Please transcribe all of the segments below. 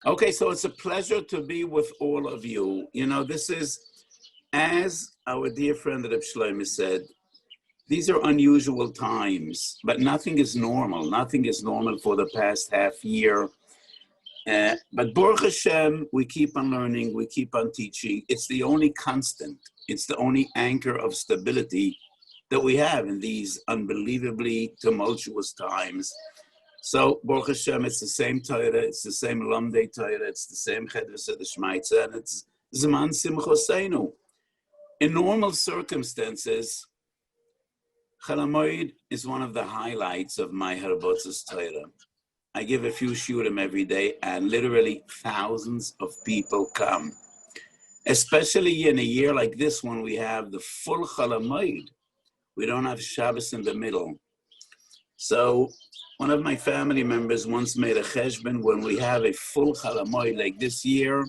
Okay, so it's a pleasure to be with all of you. You know, this is, as our dear friend Reb Shlomo said, these are unusual times, but nothing is normal. Nothing is normal for the past half year. But Baruch Hashem, we keep on learning, we keep on teaching. It's the only constant. It's the only anchor of stability that we have in these unbelievably tumultuous times. So, Baruch Hashem, it's the same Torah, it's the same Lamdei Torah, it's the same Chedros of the Shmaitza, and it's Zman Simchoseinu. In normal circumstances, Chol Hamoed is one of the highlights of my Harbotzos Torah. I give a few shurim every day, and literally thousands of people come. Especially in a year like this, when we have the full Chol Hamoed, we don't have Shabbos in the middle. So, one of my family members once made a cheshbon. When we have a full Chol Hamoed like this year,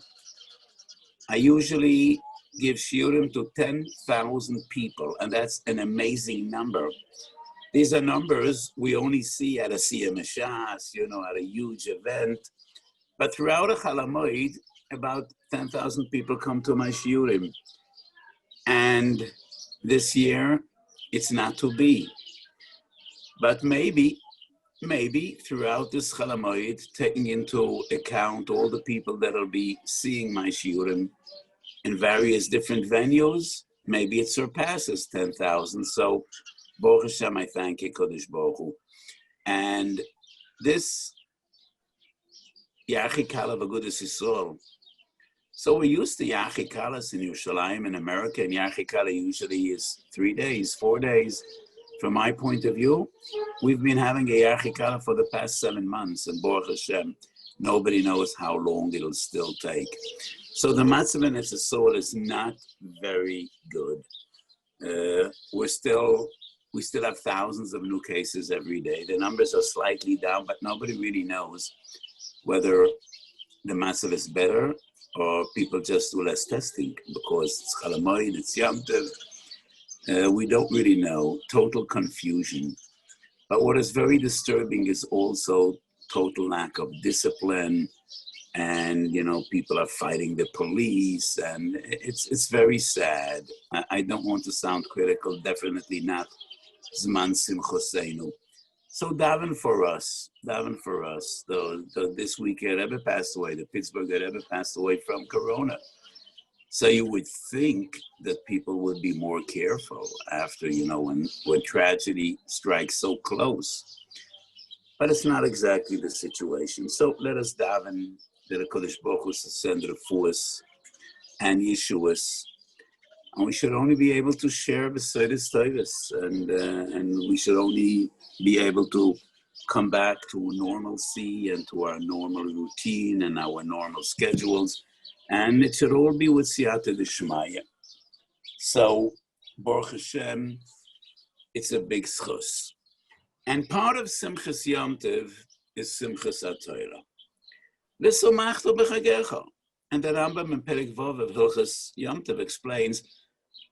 I usually give shiurim to 10,000 people, and that's an amazing number. These are numbers we only see at a Siyam Shas, at a huge event. But throughout a Chol Hamoed, about 10,000 people come to my shiurim. And this year, it's not to be. But maybe throughout this Chol Hamoed, taking into account all the people that will be seeing my shiurim in various different venues, maybe it surpasses 10,000. So, Baruch Hashem, I thank you, Kodesh Baruch Hu. And this Yachi Kala V'Agudas Yisrael. So we're used to Yachi Kalas in Yerushalayim in America, and Yachi Kala usually is 3 days, 4 days. From my point of view, we've been having a Yachi Kala for the past 7 months, and Baruch Hashem, nobody knows how long it'll still take. So the Matzav in Yisrael is not very good. We still have thousands of new cases every day. The numbers are slightly down, but nobody really knows whether the Matzav is better or people just do less testing because it's Chol Hamoed, it's Yom Tov. We don't really know. Total confusion. But what is very disturbing is also total lack of discipline, and people are fighting the police, and it's very sad. I don't want to sound critical, definitely not. Zman Simchoseinu. So daven for us. This week a Rebbe passed away. The Pittsburgh Rebbe passed away from Corona. So you would think that people would be more careful after, when tragedy strikes so close. But it's not exactly the situation. So let us daven that the Kodesh Baruch Hu send refuahs and Yeshuas. And we should only be able to share B'Seides Tovos, and we should only be able to come back to normalcy and to our normal routine and our normal schedules. And it should all be with Siyata D'Shmaya. So, Baruch Hashem, it's a big schus. And part of Simchas Yom Tov is Simchas HaTorah. V'somachto b'chagecha. And the Rambam in Perek Vav of Hilchas Yom Tov explains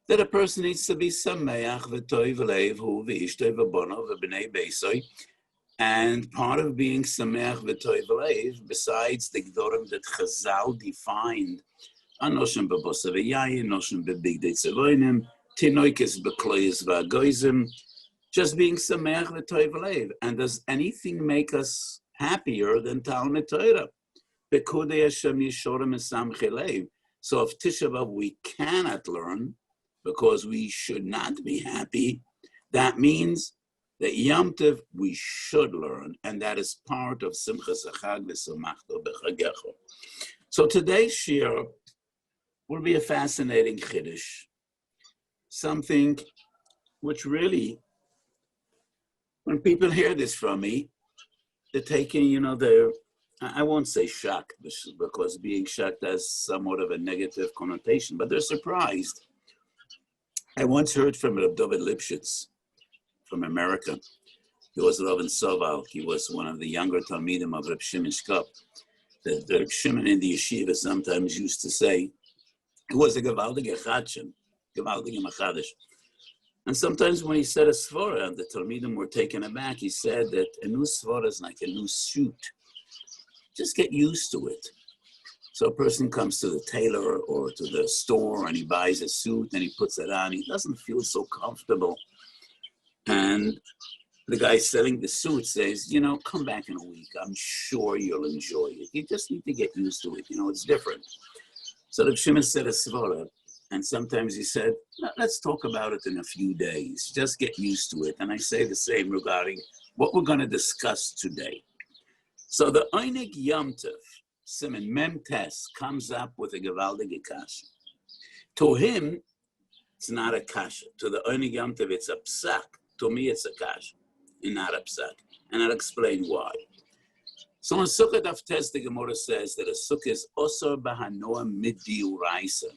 that a person needs to be sameach v'tov v'leiv hu v'ishtoi v'bono v'bnei beisoi. And part of being sameach v'tov v'leiv, besides the Gdorim that Chazal defined, anoshem b'bosa v'yayin, anoshem b'bigdei tzeloinim, tinoikes b'kloyes v'agoizim, just being sameach v'tov v'leiv. And does anything make us happier than Talmud Torah? B'kodei Hashem yishorim esamchei leiv. So if Tisha B'Av we cannot learn, because we should not be happy, that means that Yom Tov we should learn, and that is part of Simchas HaChag v'Somachto b'Chagecho. So today's shir will be a fascinating chiddush, something which really, when people hear this from me, they're taking, I won't say shocked, because being shocked has somewhat of a negative connotation, but they're surprised. I once heard from Reb David Lipschitz from America. He was Rav in Soval. He was one of the younger Talmidim of Reb Shimon Shkop. The Reb Shimon in the yeshiva sometimes used to say, he was a gewaldige Chadshim, gewaldige Machadish. And sometimes when he said a svara and the Talmidim were taken aback, he said that a new svara is like a new suit. Just get used to it. So a person comes to the tailor or to the store and he buys a suit and he puts it on. He doesn't feel so comfortable. And the guy selling the suit says, you know, come back in a week. I'm sure you'll enjoy it. You just need to get used to it. You know, it's different. So the Shimon said a svara, and sometimes he said, let's talk about it in a few days. Just get used to it. And I say the same regarding what we're going to discuss today. So the Einig Yom Tov, Simon Mem Tes, comes up with a Gevaldige Kasha. To him, it's not a Kasha. To the Einig Yom Tov, it's a psak. To me, it's a Kasha, and not a psak. And I'll explain why. So in Sukkah Daf Tes, the Gemara says that a Sukkah is Osor Bahanoa Midiuraisa.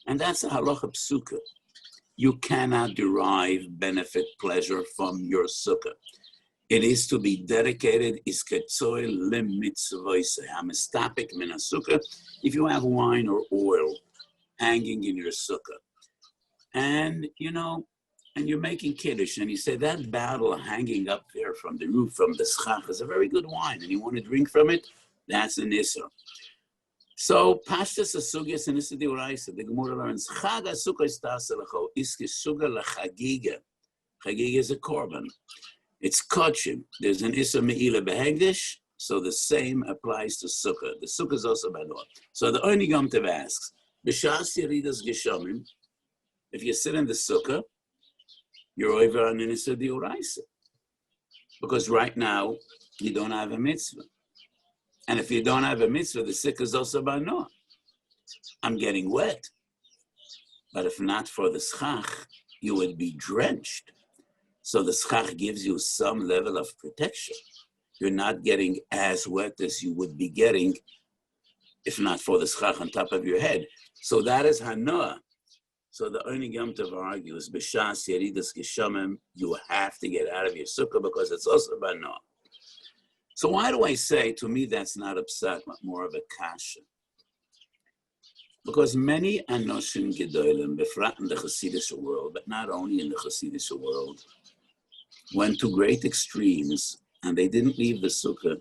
And that's a halacha psuka. You cannot derive benefit, pleasure from your Sukkah. It is to be dedicated, isketzoy lemitzvoise, hamistapik min sukkah. If you have wine or oil hanging in your sukkah, and you know, and you're making kiddush, and you say that bottle hanging up there from the roof, from the schach, is a very good wine, and you want to drink from it, that's an issa. So, pashtas asugyas and issa diuraisa, the Gemara learns, chag asukkah istaselacho, iske suga lachagiga. Chagiga is a korban. It's kachim. There's an issa me'ila behegdish, so the same applies to sukkah. The sukkah is also banoah. So the Einig Yom Tov asks, b'shas yeridas geshamim, if you sit in the sukkah, you're over on an issa diuraisa. Because right now, you don't have a mitzvah. And if you don't have a mitzvah, the sukkah is also banoah. I'm getting wet. But if not for the schach, you would be drenched. So the schach gives you some level of protection. You're not getting as wet as you would be getting if not for the schach on top of your head. So that is hanoah. So the Einig Yom Tov argues, b'shas yeridas geshamim, you have to get out of your sukkah because it's also banoah. So why do I say, to me, that's not a psak, but more of a kasha? Because many anoshim gedolim, befrat in the Hasidic world, but not only in the Hasidic world, went to great extremes, and they didn't leave the sukkah,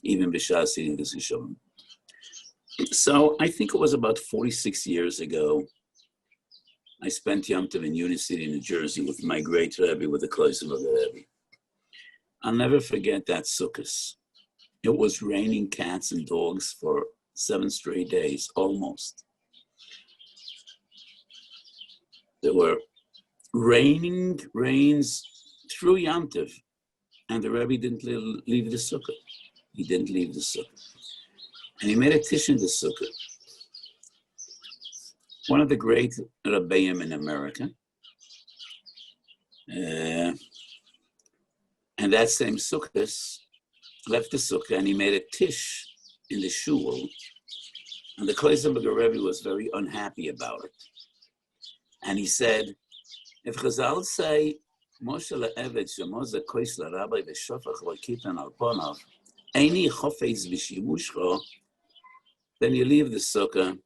even b'shas yeridas geshamim. So I think it was about 46 years ago, I spent Yom Tov in Union City, New Jersey, with my great Rebbe, with the Kloisim of the Rebbe. I'll never forget that sukkahs. It was raining cats and dogs for 7 straight days, almost. There were rains through Yom Tov, and the Rebbe didn't leave the sukkah. He didn't leave the sukkah. And he made a tish in the sukkah. One of the great Rebbeim in America, and that same sukkahs left the sukkah and he made a tish in the shul. And the Kloisenberger Rebbe was very unhappy about it. And he said, if Chazal say, Moshe le'eved shemoze kois l'rabbi v'shofach lo'kitan al ponav, eini chofetz v'shimushcho, then you leave the sukkah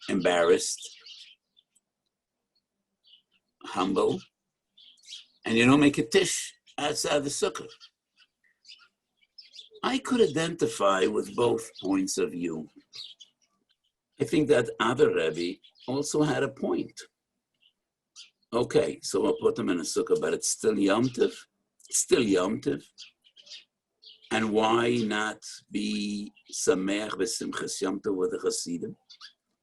embarrassed, humble, and you don't make a tish outside the sukkah. I could identify with both points of view. I think that other Rebbe also had a point. Okay, so we'll put them in a sukkah, but it's still Yom Tov. It's still Yom Tov. And why not be Sameach v'Simchas Yom Tov with the Hasidim?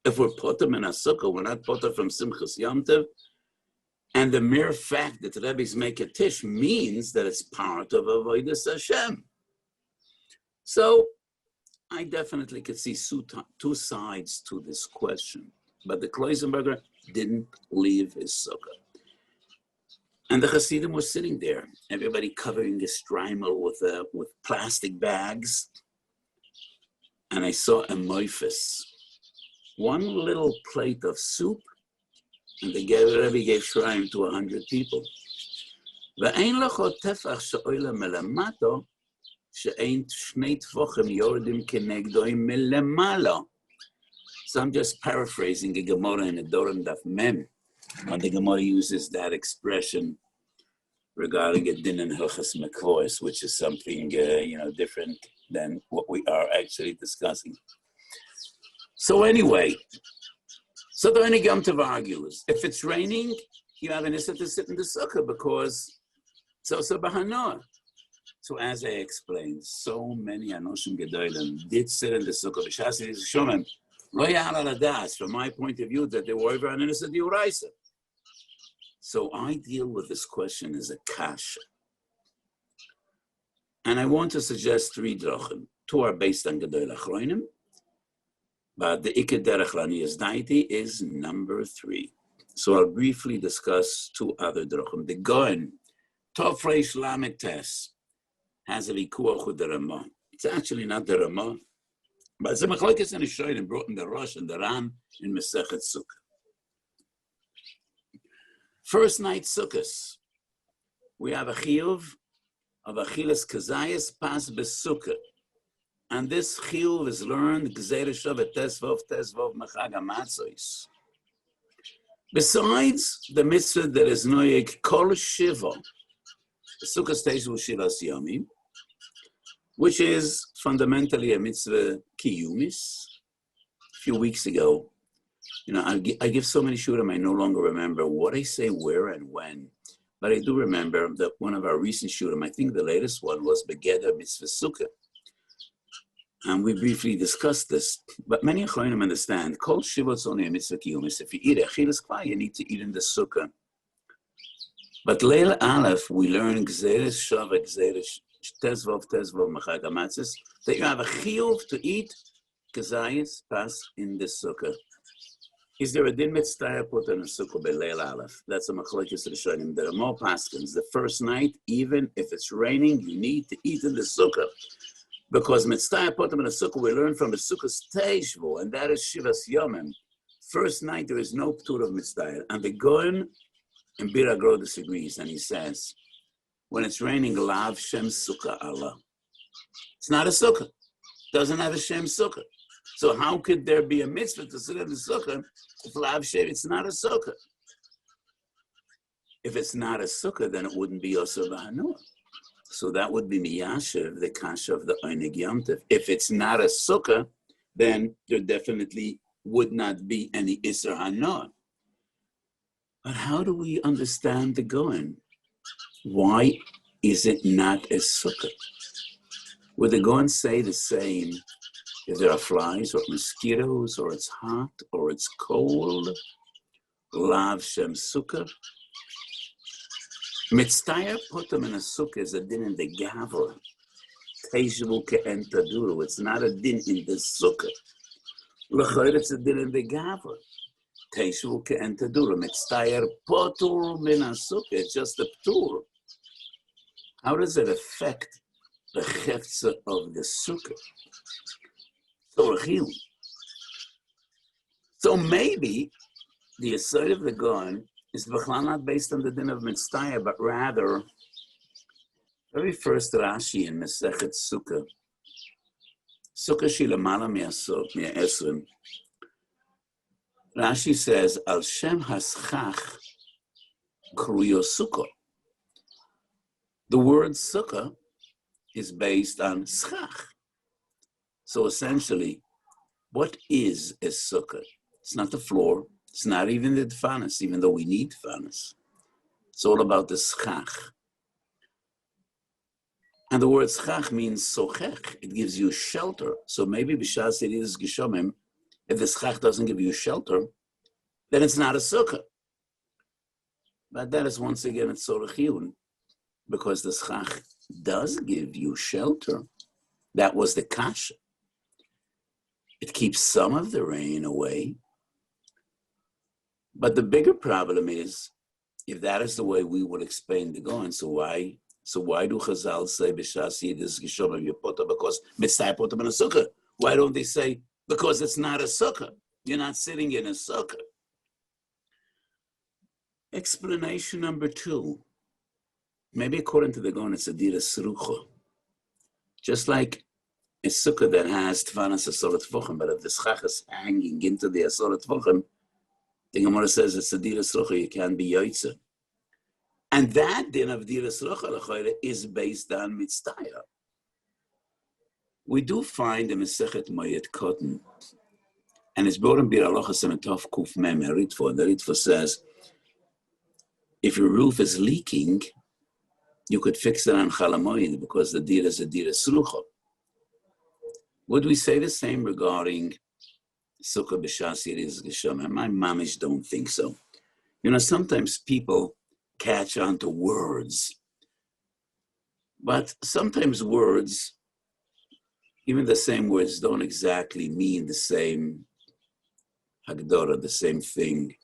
If we're put them in a sukkah, we're not put them from Simchas Yom Tov. And the mere fact that Rebbe's make a tish means that it's part of Avodas Hashem. So I definitely could see two sides to this question. But the Kloisenberger didn't leave his sukkah. And the Hasidim were sitting there, everybody covering his strimal with plastic bags. And I saw a moifus, one little plate of soup, and the Rebbe gave shrine to 100 people. ואין לכו טפח שאוילה מלמטו, שאין שני טפוחים יורדים כנגדוים מלמעלה. So I'm just paraphrasing the Gemara in the Dorim Daf Mem, when the Gemara uses that expression regarding a din and hilchas mekvois, which is something different than what we are actually discussing. So anyway, so the only Yom Tov argues, if it's raining, you have an issa to sit in the sukkah because it's also bahanoah. So as I explained, so many Anoshim Gedolim did sit in the sukkah. From my point of view, that they were over an innocent Yerach. So I deal with this question as a kasha. And I want to suggest 3 drachim. 2 are based on Gedol Achronim, but the Iker Derech Laniyas Daiti is number 3. So I'll briefly discuss 2 other drachim. The Goen, Tov Reish Lamed Tes, has a vikuach with the Ramah. It's actually not the Ramah, but it's a machlokes in the Shoyin brought in the Rosh and the Ram in Masechet Sukkah. First night Sukkahs, we have a chiyuv of achilas kazayas pas besukkah. And this chiyuv is learned gzeira shavet tesvov mechag hamatzos. Besides the mitzvah that is noyeg kol shiva, the sukkah stays with shivas yomim, which is fundamentally a mitzvah kiyumis. A few weeks ago, I give so many shurim, I no longer remember what I say where and when. But I do remember that one of our recent shurim, I think the latest one, was Begeder Mitzvah Sukkah. And we briefly discussed this. But many Achronim understand, Kol Shivot's only a mitzvah kiyumis. If you eat achilas kva, you need to eat in the sukkah. But Leil Aleph, we learn Gzeres Shavak, Gzeres Tezvov, Mechag HaMatzos, that you have a chiyuv to eat kazayis pas in the sukkah. Is there a din Mitztayr put on a sukkah b'leil aleph? That's a machlokes rishonim. There are more paskins. The first night, even if it's raining, you need to eat in the sukkah. Because Mitztayr put them in a sukkah, we learn from the sukkah's teishvu, and that is Shivas Yomim. First night, there is no ptur of Mitztayr. And the Goen in Bir Agro disagrees, and he says, when it's raining, lav shem sukkah Allah. It's not a sukkah. Doesn't have a shem sukkah. So how could there be a mitzvah to sit in the sukkah if lav shem, it's not a sukkah? If it's not a sukkah, then it wouldn't be also bahanoah. So that would be miyashiv, the kasha of the Oineg Yom Tov. If it's not a sukkah, then there definitely would not be any Isser Hanoah. But how do we understand the Goen? Why is it not a sukkah? Would the Goen say the same if there are flies or mosquitoes, or it's hot, or it's cold? Lav shem sukkah. Mitztayr put them in a sukkah as a din in the gavra. Teishvu ke'en taduru. It's not a din in the sukkah. L'chayr, it's a din in the gavra. Teishvu ke'en taduru. Mitztayr potur min a sukkah. It's just a ptur. How does it affect the cheftza of the sukkah? So maybe the aside of the Goen is not based on the din of Mitztayr, but rather, very first Rashi in Masechet Sukkah, Sukkah Shilamala Mi'esrim, Rashi says, Al Shem Haschach Kruyo Sukkah. The word Sukkah is based on Schach. So essentially, what is a Sukkah? It's not the floor. It's not even the tfanas, even though we need tfanas. It's all about the schach. And the word schach means sochech. It gives you shelter. So maybe b'shas it is geshomim. If the schach doesn't give you shelter, then it's not a sukkah. But that is once again it's sorechiyun, because the schach does give you shelter. That was the kasha. It keeps some of the rain away. But the bigger problem is, if that is the way we would explain the Goen, so why do Chazal say b'shas yidis geshomim yipota, because mitzvah put them in a sukkah? Why don't they say because it's not a sukkah? You're not sitting in a sukkah. Explanation number 2. Maybe according to the Goen, it's a dira srucha. Just like a sukkah that has tvanas asorat tvochem, but if the schach is hanging into the asorat tvochem, the Gemara says it's a dira srucha, you can't be yoitza. And that din of dira srucha is based on mitztayr. We do find in Masechet Moed Cotton, and it's brought in Bir Alocha Semetov Kuf Mem Ritva, and the Ritva says, if your roof is leaking, you could fix it on Chalamoid because the dir is a dir Srucha. Would we say the same regarding Sukkah B'Shas Yeriz Geshem? My mamish don't think so. You know, sometimes people catch on to words, but sometimes words, even the same words, don't exactly mean the same Hagdara, the same thing.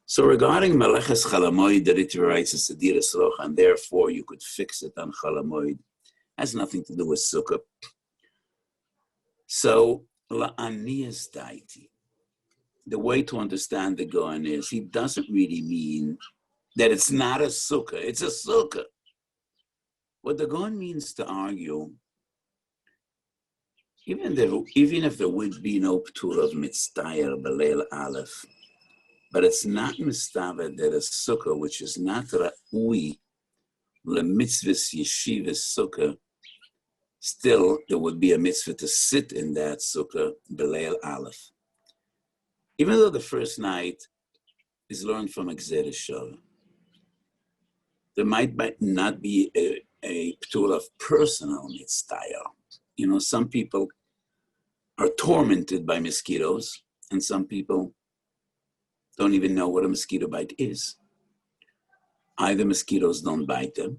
So regarding Meleches Chalamoid, that it writes as a dir Srucha, and therefore you could fix it on Chalamoid, has nothing to do with Sukkah. So, la'aniyas daiti. The way to understand the Gaon is he doesn't really mean that it's not a sukkah, it's a sukkah. What the Gaon means to argue, even if there would be no ptur of Mitztayr B'Leil Aleph, but it's not mistavet that a sukkah which is not ra'ui le'mitzvahs yeshivas sukkah, still there would be a mitzvah to sit in that sukkah B'Leil Aleph. Even though the first night is learned from Gzeres Shava, there might not be a ptur of personal mitztayr. You know, some people are tormented by mosquitoes, and some people don't even know what a mosquito bite is. Either mosquitoes don't bite them,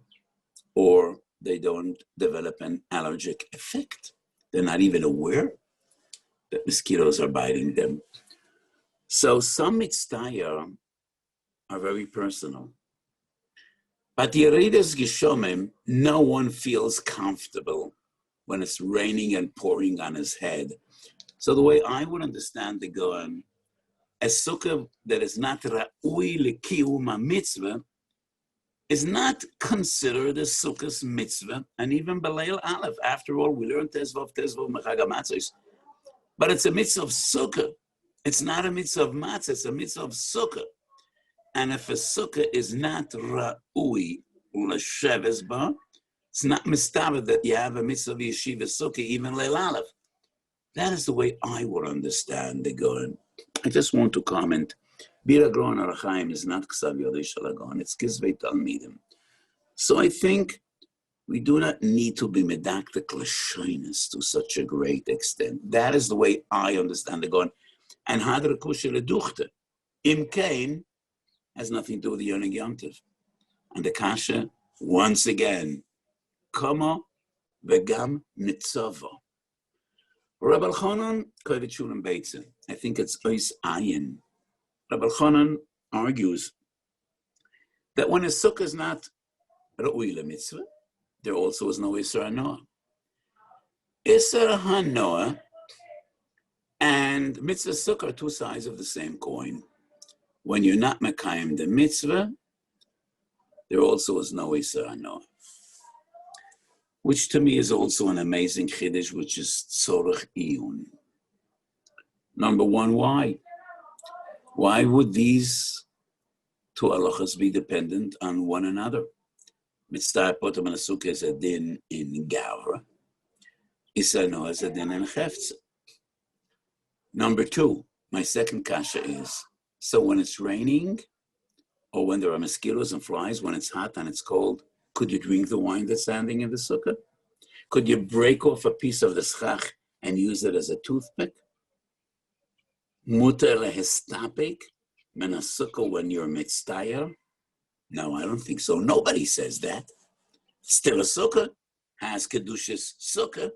or they don't develop an allergic effect. They're not even aware that mosquitoes are biting them. So some mitztayr are very personal. But Yeridas Geshomim, no one feels comfortable when it's raining and pouring on his head. So the way I would understand the Gaon, a sukkah that is not ra'ui l'kiyum mitzvah is not considered a sukkah's mitzvah, and even B'Leil Aleph. After all, we learn Tezvav Mechag HaMatzos, but it's a mitzvah of sukkah. It's not a mitzvah of matzah, it's a mitzvah of sukkah. And if a sukkah is not ra'ui l'sheves ba, it's not mistavet that you have a mitzvah of yeshiva sukkah, even Leil Aleph. That is the way I would understand the Gaon. I just want to comment. Bir Agron Arachaim is not Ksav Yodei Shel Gaon, it's Kizvei Talmidim. So I think we do not need to be medaktek l'shoinus to such a great extent. That is the way I understand the Gaon. And Hadra Kushe Leduchte, Im Kain, has nothing to do with the Yonig Yomtiv. And the Kasha, once again, Kama Vegam Nitzava. Rabbi Elchanan Kovet Shulam Beitzen. I think it's Ois Ayin. Rabbi Elchanan argues that when a sukkah is not Ra'ui LeMitzvah, there also is no Isser HaNoah. Isser HaNoah and Mitzvah Sukkah are two sides of the same coin. When you're not Mekayim the Mitzvah, there also is no Isser HaNoah. Which to me is also an amazing chiddush, which is tzorech iyun. Number one, why? Why would these two halachas be dependent on one another? Mitzvah potam and asukah is a din in gavra. Isser HaNoah is a din in chefza. Number two, my second kasha is, so when it's raining, or when there are mosquitoes and flies, when it's hot and it's cold, could you drink the wine that's standing in the sukkah? Could you break off a piece of the schach and use it as a toothpick? Muter lehestapik men sukkah when you're mitztayr? No, I don't think so. Nobody says that. Still a sukkah has kedushas sukkah.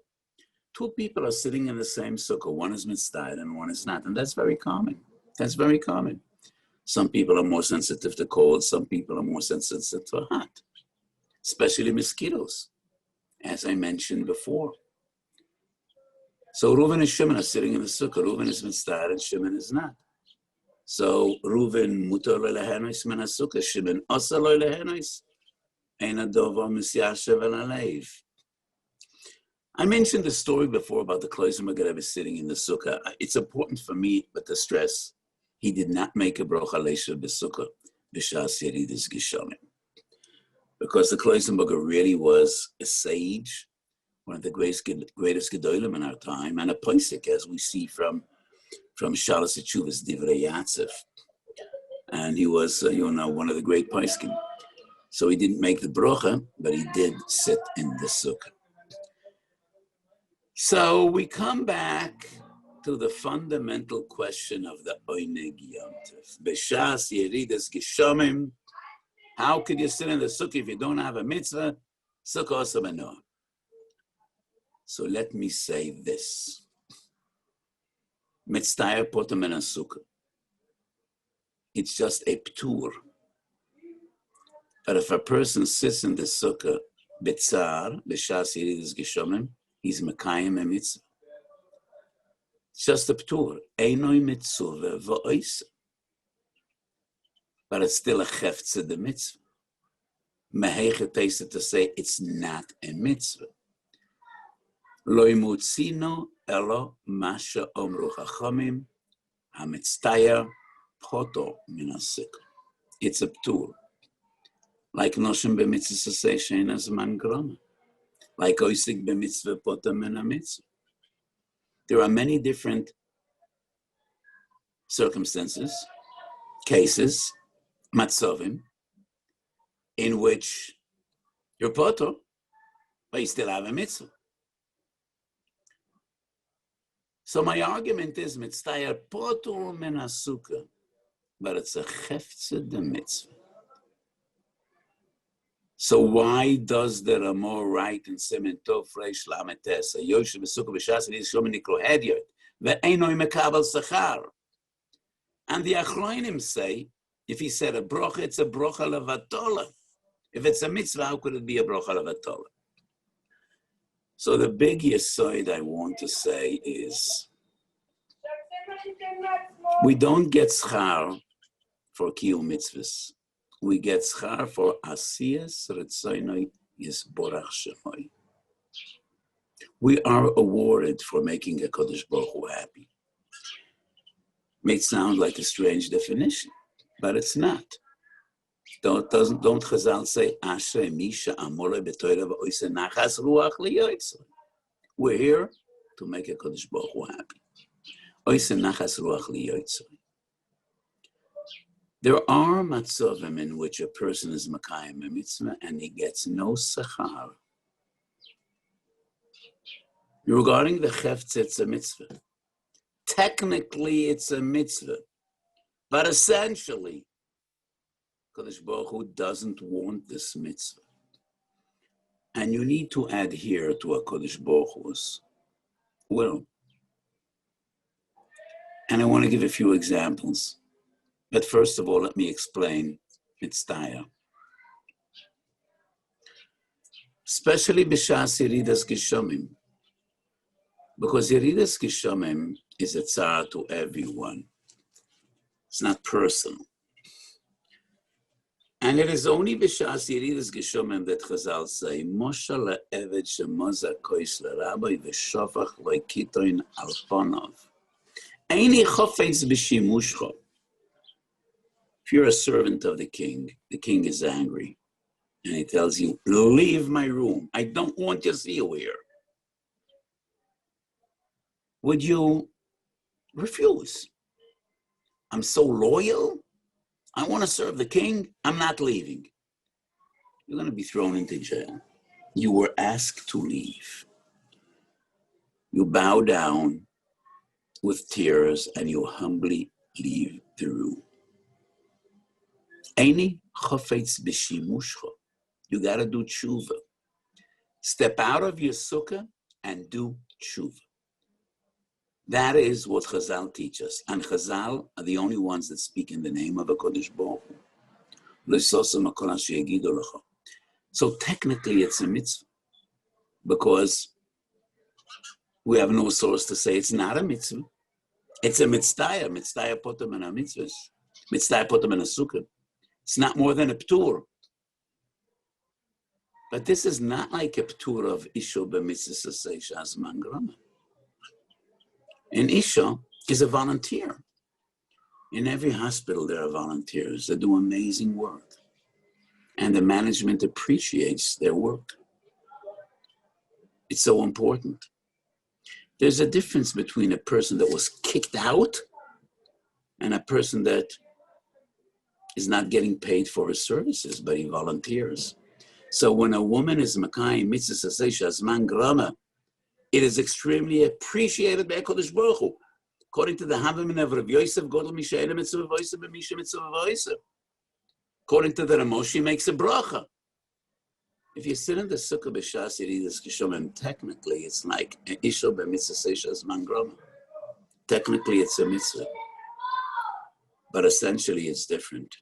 Two people are sitting in the same sukkah. One is mitztayr and one is not, and that's very common. That's very common. Some people are more sensitive to cold. Some people are more sensitive to hot. Especially mosquitoes, as I mentioned before. So Reuven and Shimon are sitting in the sukkah. Reuven is mitztayr and Shimon is not. So Reuven mutar lo lehenois min hasukkah. Shimon asa lo lehenois. Ein adova misyashev el aleiv. I mentioned the story before about the Kloisim Magarev sitting in the sukkah. It's important for me, but to stress, he did not make a brocha leisha b'sukkah b'shas yeridas geshamim. Because the Kloisenberger really was a sage, one of the greatest gedolim in our time, and a posek, as we see from Shalas Teshuvas Divrei Yatzef. And he was, one of the great poskim. So he didn't make the bracha, but he did sit in the sukkah. So we come back to the fundamental question of the Oineg Yom Tov. B'shas Yeridas Geshomim. How could you sit in the sukkah if you don't have a mitzvah? Sukkah also b'noah. So let me say this. מצטער פטור מן הסוכה. It's just a ptur. But if a person sits in the sukkah, b'tzar, b'shas yeridas geshomim, he's mekayim a mitzvah. It's just a ptur. Einoi mitzvah v'oisa. But it's still a cheftze the mitzvah. Mehechet tasted to say it's not a mitzvah. Lo imutzino elo masha omru chachamim hamitztaya photo min hasikl. It's a ptur. Like noshim b'mitzvah say shein azman grama. Like oisik b'mitzvah photo min hamitzvah. There are many different circumstances, cases, matzovim, in which you're photo, but you still have a mitzvah. So my argument is mitztayar potur min hasukah, but it's a cheftze de mitzvah. So why does the Ramah write in Siman Tov Reish Lamed Tes, Yoshev b'sukkah b'shas v'yis shom nikro hedyot ve'enoi mekabel sachar? And the Achronim say, if he said a brocha, it's a brocha levatola. If it's a mitzvah, how could it be a brocha levatola? So the big yesod I want to say is, we don't get schar for kiyum mitzvahs. We get schar for asiyas retzonoi yisborach shemoi. We are awarded for making a Kodesh Baruch Hu happy. May sound like a strange definition, but it's not. Don't Chazal say, Ashrei Misha Amore B'Torah V'Oiseh Nachas Ruach Liyotzei. We're here to make a Kodesh Baruch Hu happy. Oiseh Nachas Ruach Liyotzei. There are matzovim in which a person is makayim a mitzvah and he gets no sachar. Regarding the cheftze, it's a mitzvah. Technically, it's a mitzvah, but essentially, Kodesh Baruch Hu doesn't want this mitzvah. And you need to adhere to a Kodesh Baruch Hu's will. And I want to give a few examples. But first of all, let me explain Mitztaya. Especially B'shas Yeridas Geshomim. Because Yeridas Geshomim is a tzara to everyone. It's not personal. And it is only B'shas Yeridas Geshomim that Chazal say, Moshe le'eved shemoza kois le'rabbi v'shofach lo'ikitoin al ponav. Eini chofetz b'shimushcho. If you're a servant of the king is angry, and he tells you, leave my room. I don't want to see you here. Would you refuse? I'm so loyal. I want to serve the king. I'm not leaving. You're going to be thrown into jail. You were asked to leave. You bow down with tears and you humbly leave the room. Eini chofetz b'shimushcho. You got to do tshuva. Step out of your sukkah and do tshuva. That is what Chazal teach us. And Chazal are the only ones that speak in the name of a Kodesh Baruch Hu. So technically it's a mitzvah. Because we have no source to say it's not a mitzvah. It's a mitzvah. Mitzvah potem and a mitzvah. Mitzvah potem and a sukkah. It's not more than a ptur. But this is not like a ptur of Isha b'mitzvah say shazman grama. An Isha is a volunteer. In every hospital there are volunteers that do amazing work. And the management appreciates their work. It's so important. There's a difference between a person that was kicked out and a person that is not getting paid for his services, but he volunteers. So when a woman is Makayim Mitzvah Sasei Shazman Grama, it is extremely appreciated by HaKadosh Baruch Hu. According to the Havim of Rav Yosef, Godel Mishael Mitzvah Voisa B'Misha Mitzvah Voisa. According to the Ramosh, he makes a bracha. If you sit in the sukkah b'shas, you read this kishomim, technically it's like an isho b'mitzvah seishas mangroma. Technically it's a mitzvah, but essentially it's different.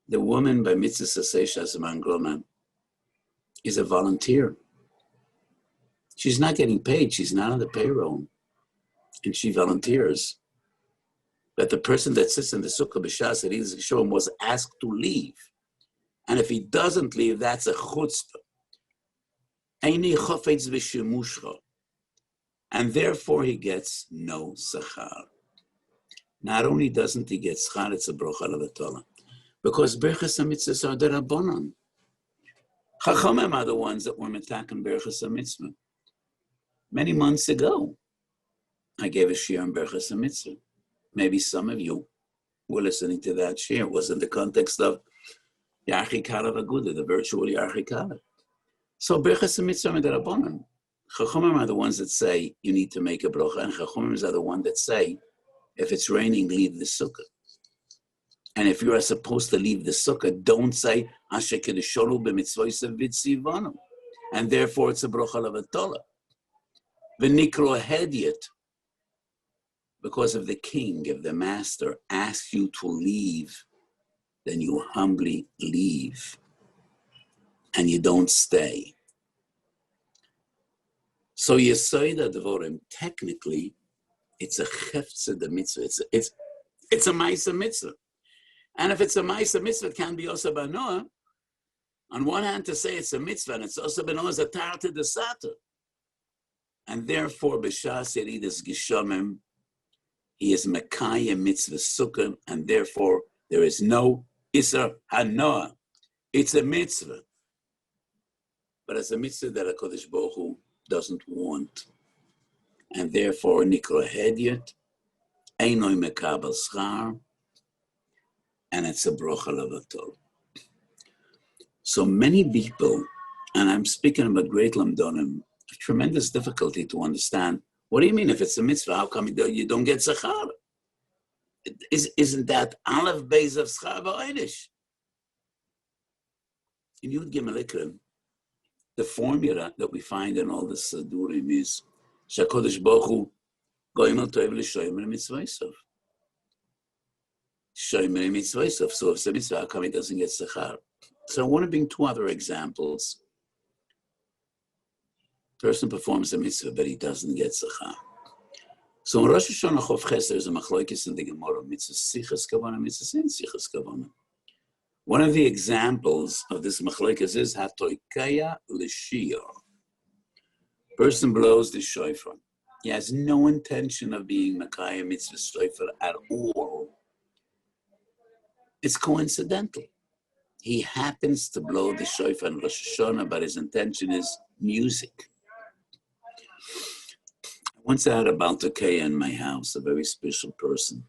The woman by mitzvah seishas mangroma is a volunteer. She's not getting paid, she's not on the payroll, and she volunteers. But the person that sits in the sukkah b'shas, that reads the kishomim, was asked to leave. And if he doesn't leave, that's a chutzpah. And therefore he gets no sachar. Not only doesn't he get schar, it's a brocha levatala. Because berachas hamitzvahs are derabanan. Chachamim are the ones that were metaken berachas hamitzvah. Many months ago, I gave a shiur on berachas hamitzvah. Maybe some of you were listening to that shiur. It was in the context of Yarchi Kala Vaguda, the virtual Yarchi Kala. So berachas hamitzvah are derabanan. Chachamim are the ones that say you need to make a brocha, and Chachamim are the ones that say if it's raining, leave the sukkah. And if you are supposed to leave the sukkah, don't say Asher kedesholu b'mitzvosav v'tzivanu, and therefore it's a brocha levatala. V'nikro hedyet, because if the king, if the master asks you to leave, then you humbly leave, and you don't stay. So Yesoida Devorim, technically, it's a cheftzah the mitzvah. It's a ma'isa mitzvah. And if it's a ma'isa mitzvah, it can be also banoah. On one hand, to say it's a mitzvah, and it's also banoah as a tarta de sata. And therefore, b'shas yeridas gishamim, he is mekayem mitzvah sukkah, and therefore there is no isar hanoah. It's a mitzvah. But it's a mitzvah that HaKadosh Baruch Hu doesn't want. And therefore, nikro hedyet, einoi mekabel schar, and it's a brocha levatol. So many people, and I'm speaking about great lamdonim, have tremendous difficulty to understand, what do you mean if it's a mitzvah, how come you don't get zachar? Isn't that aleph beis of schar v'oidish? In Yud Gimel Ikrim, the formula that we find in all the Sadurim is Shakodesh Baruch Hu goyim al toiv l'shoyim l'mitzvaysav. Shoyim l'mitzvaysav. So if it's a mitzvah, how come he doesn't get sechar? So I want to bring two other examples. Person performs a mitzvah, but he doesn't get sechar. So in Rosh Hashanah Chof Ches, there's a machlokes in the Gemara, mitzvah sichas kavana, mitzvah sin sichas kavana. One of the examples of this machlokes is hatoikaya l'shiyah. Person blows the shofar. He has no intention of being Makaya mitzvah shofar at all. It's coincidental. He happens to blow the shofar in Rosh Hashanah, but his intention is music. Once I had a Baltakaya in my house, a very special person,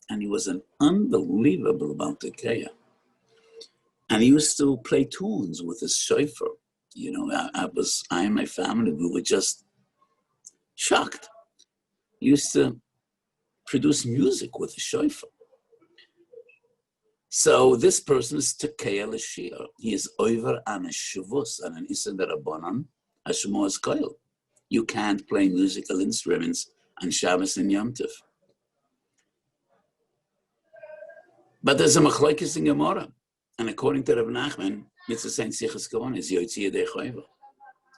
and he was an unbelievable Baltakaya. And he used to play tunes with his shofar. You know, I and my family, we were just shocked. He used to produce music with the shofar. So this person is Tekeya L'Shir. He is over an Shavus and an Issa Darabanan, Hashmo's Koil. You can't play musical instruments on Shabbos and Yom Tov. But there's a machlokes in Gemara. And according to Rav Nachman, mitzvah saying sichas kavan is yotzi yedei chayva.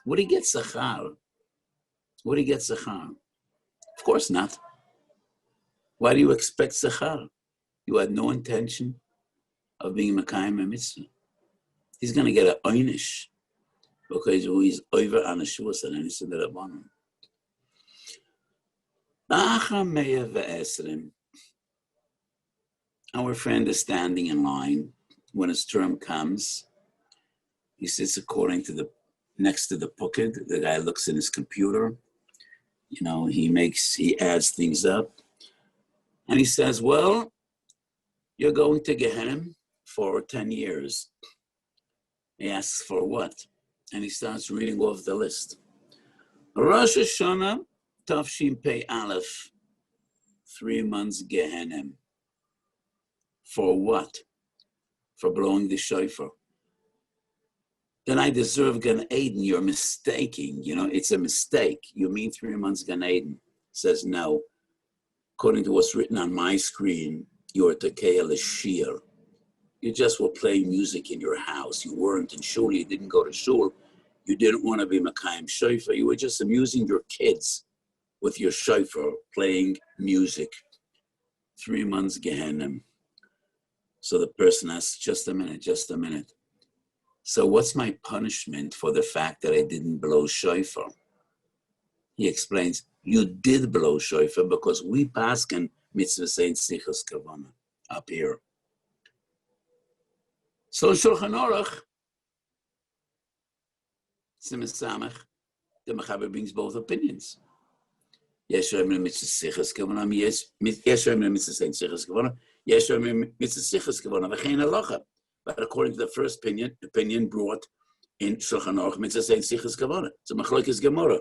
Would he get sachar? Would he get sachar? Of course not. Why do you expect sachar? You had no intention of being makayim a mitzvah. He's going to get an oynish because he's over on a shuvas and anything that I want him. Our friend is standing in line. When his term comes, he sits according to the next to the pukid. The guy looks in his computer. You know, he adds things up. And he says, well, you're going to Gehenna for 10 years. He asks for what? And he starts reading off the list. Rosh Hashanah, Tavshin Pei Aleph, 3 months Gehenna. For what? For blowing the shofar. Then I deserve Gan Eden. You're mistaking. You know, it's a mistake. You mean 3 months Gan Eden? Says no. According to what's written on my screen, you're Tekeya L'Shir. You just were playing music in your house. You weren't in shul. You didn't go to shul. You didn't want to be Makayim shofar. You were just amusing your kids with your shofar, playing music. 3 months Gehenna. So the person asks, just a minute. So what's my punishment for the fact that I didn't blow shofar? He explains, you did blow shofar because we paskin mitzvah saying sichas kavana up here. So Shulchan Aruch, Simesamach, the Mechaber brings both opinions. Yes, I'm in mitzvah sichas kavana. Yes, I'm in mitzvah saying sichas kavana. Yes, I'm in mitzvah sichas kavana. V'chein halacha. But according to the first opinion brought in Shulchan Aruch, mitzvah saying sichas kavana. So machlokes gemara.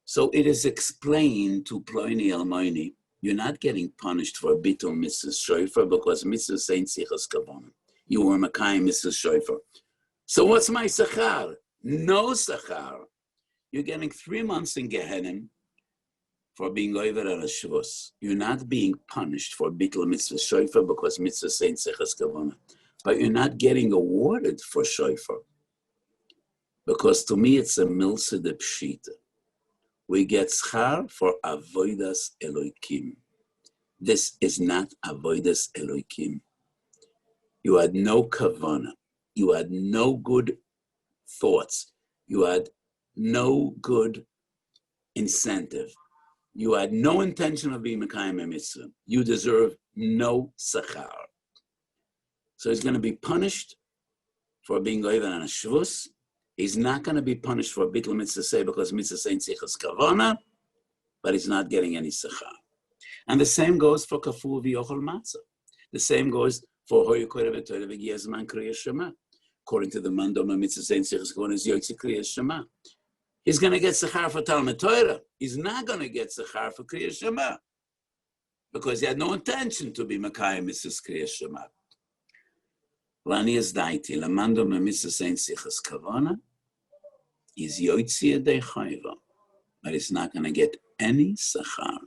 So it is explained to Ploni Almaini, you're not getting punished for bitul mitzvah shofar because mitzvah saying sichas kavana. You were makayim mitzvah shofar. So what's my sachar? No sachar. You're getting 3 months in Gehenna for being over on a Shavuos. You're not being punished for bitul mitzvah shofar because mitzvah saying sichas kavana. But you're not getting awarded for shofar. Because to me it's a milsa de pshita. We get schar for avodas Elokim. This is not avodas Elokim. You had no kavana. You had no good thoughts. You had no good incentive. You had no intention of being Mekayim mitzvah. You deserve no sachar. So he's going to be punished for being over on a Shavuos. He's not going to be punished for bitul mitzvah say because mitzvah saying sichas kavana, but he's not getting any sachar. And the same goes for kafur v'yochel matzah. The same goes for hoyu korev v'torev v'giyazman kriyas shema. According to the mandom mitzvah saying sichas kavana is yotzi kriyas shema. He's going to get sachar for Talmud Torah. He's not going to get sachar for kriyas shema because he had no intention to be makayim mitzvah kriyas shema. Lani is daiti lamando mitzvah saying sichas kavana is yotzi yedei chayva, but it's not going to get any sachar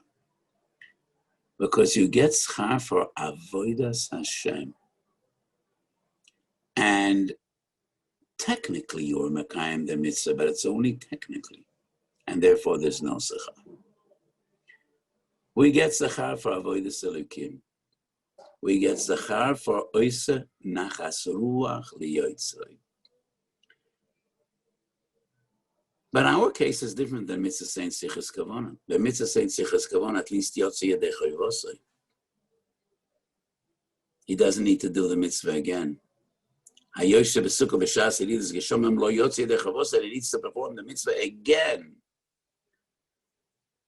because you get sachar for avodas Hashem, and technically you're makayim the mitzvah, but it's only technically, and therefore there's no sachar. We get sachar for avodas Elokim. We get zachar for oise nachas ruach liyotzrei. But our case is different than mitzvah saying sichas kavana. The mitzvah saying sichas kavana, at least yotzi yedei chayvosei. He doesn't need to do the mitzvah again. Hayoshe b'sukkah b'shas yedidus geshomim lo yotzi yedei chayvosei. He needs to perform the mitzvah again.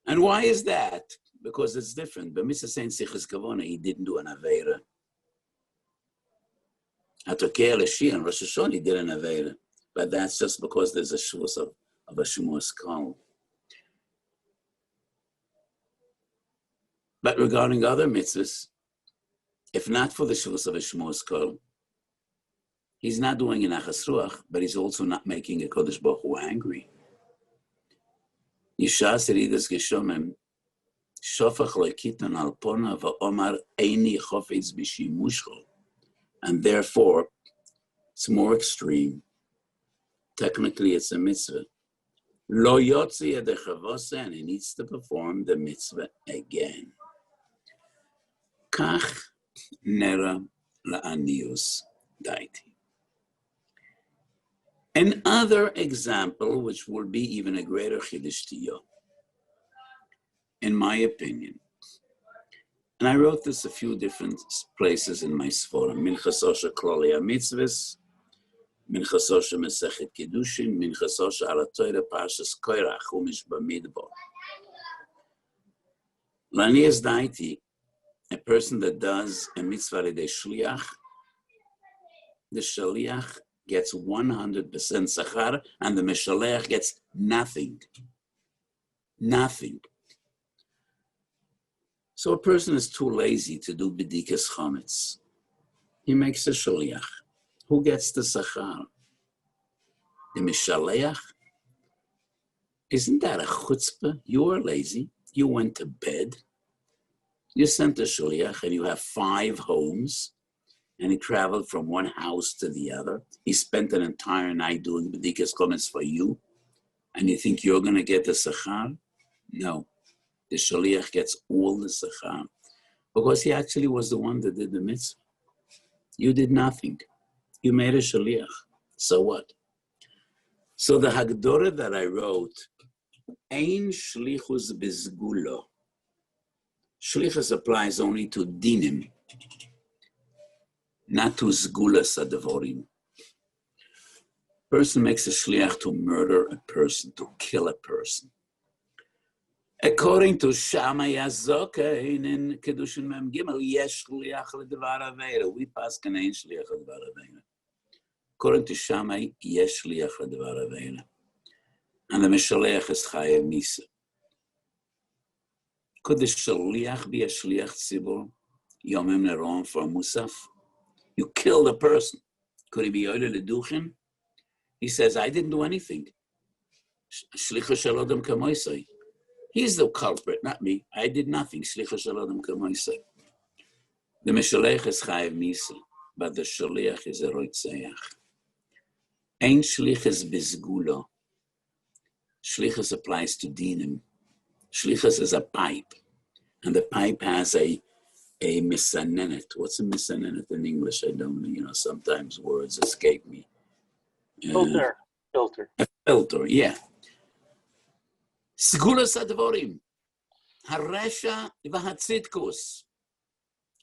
And why is that? Because it's different. But Mr. saying sichas kavana, he didn't do an aveira. At Tekeya L'Shir and Rosh Hashanah, he did an aveira. But that's just because there's a shvus of a shmuas kol. But regarding other mitzvahs, if not for the shvus of a shmuas kol, he's not doing an achas ruach, but he's also not making a Kodesh Baruch Hu angry. Yishas yeridas geshomim shofach loikitan al pona va'omar eini chofetz b'shimushcho, and therefore it's more extreme. Technically, it's a mitzvah. Lo yotzi yedei chavoseh, and he needs to perform the mitzvah again. Kach nera la'anius daiti. Another example, which will be even a greater chiddush to you, in my opinion, and I wrote this a few different places in my Sforim, Minchas Osher Kloli HaMitzvahs, מנחסו של מסכת קידושין, מנחסו של התורה פרשס קורח ומש במדבר. Lani is daiti, a person that does a mitzvah de shliach, the shliach gets 100% sachar, and the meshalech gets nothing. Nothing. So a person is too lazy to do bedikas chametz. He makes a shliach. Who gets the sachar? The meshalech? Isn't that a chutzpah? You are lazy. You went to bed. You sent a shliach, and you have 5 homes, and he traveled from one house to the other. He spent an entire night doing bedikas chametz for you, and you think you're going to get the sachar? No. The shliach gets all the sachar because he actually was the one that did the mitzvah. You did nothing. You made a shliach. So what? So the Hagdorah that I wrote, Ein shlichus bizgulo. Shlichus applies only to dinim, not to zgulas adavorim. Person makes a shliach to murder a person, to kill a person. According to Shammai Azokein in Kedushin Mem Gimel, yesh shliach ledavar aveira. We pass can ein shliach ledavar aveira. According to Shammai, yesh shliach ledavar aveira. And the Meshalech is chayev misa. Could the shliach be a shliach tzibur? Yomim neron for musaf? You killed a person. Could he be yoyde leduchim? He says, I didn't do anything. Shlicha shel adam kamoisai. He's the culprit, not me. I did nothing. Shlicha shel adam kamoisai. The Meshalech is chayev misa, but the shliach is a roitzeach. Ein shlichus bizgulo. Shlichus applies to dinim. Shlichus is a pipe, and the pipe has a misanenet. What's a misanenet in English? I don't know. Sometimes words escape me. Filter. A filter, yeah. Sgulas advorim, haresha v'hatzitkus